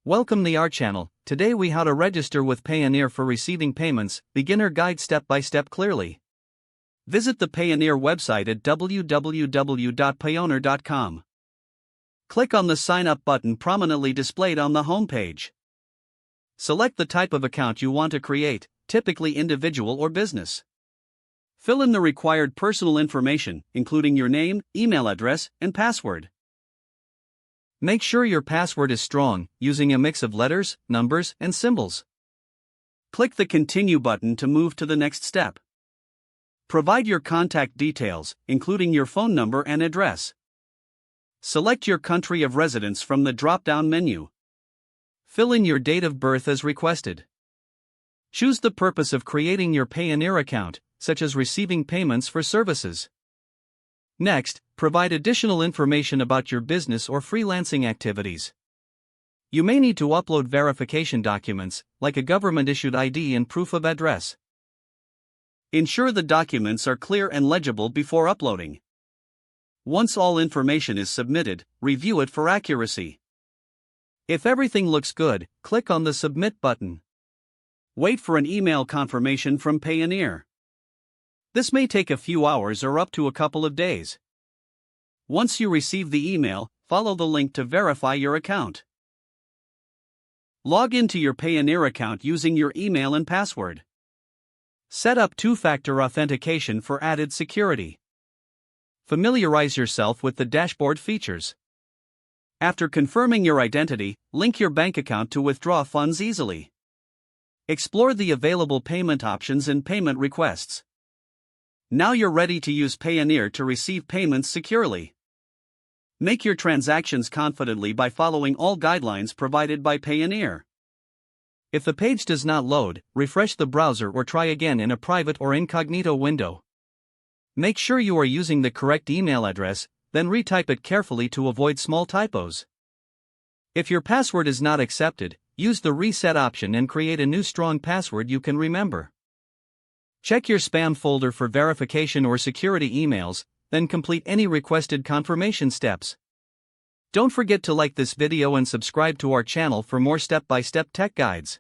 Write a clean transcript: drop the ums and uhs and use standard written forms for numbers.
Welcome to our channel. Today we how to register with Payoneer for receiving payments, beginner guide step by step clearly. Visit the Payoneer website at www.payoneer.com. Click on the sign up button prominently displayed on the home page. Select the type of account you want to create, typically individual or business. Fill in the required personal information, including your name, email address, and password. Make sure your password is strong, using a mix of letters, numbers, and symbols. Click the Continue button to move to the next step. Provide your contact details, including your phone number and address. Select your country of residence from the drop-down menu. Fill in your date of birth as requested. Choose the purpose of creating your Payoneer account, such as receiving payments for services. Next, provide additional information about your business or freelancing activities. You may need to upload verification documents, like a government-issued ID and proof of address. Ensure the documents are clear and legible before uploading. Once all information is submitted, review it for accuracy. If everything looks good, click on the Submit button. Wait for an email confirmation from Payoneer. This may take a few hours or up to a couple of days. Once you receive the email, follow the link to verify your account. Log into your Payoneer account using your email and password. Set up two-factor authentication for added security. Familiarize yourself with the dashboard features. After confirming your identity, link your bank account to withdraw funds easily. Explore the available payment options and payment requests. Now you're ready to use Payoneer to receive payments securely. Make your transactions confidently by following all guidelines provided by Payoneer. If the page does not load, refresh the browser or try again in a private or incognito window. Make sure you are using the correct email address, then retype it carefully to avoid small typos. If your password is not accepted, use the reset option and create a new strong password you can remember. Check your spam folder for verification or security emails, then complete any requested confirmation steps. Don't forget to like this video and subscribe to our channel for more step-by-step tech guides.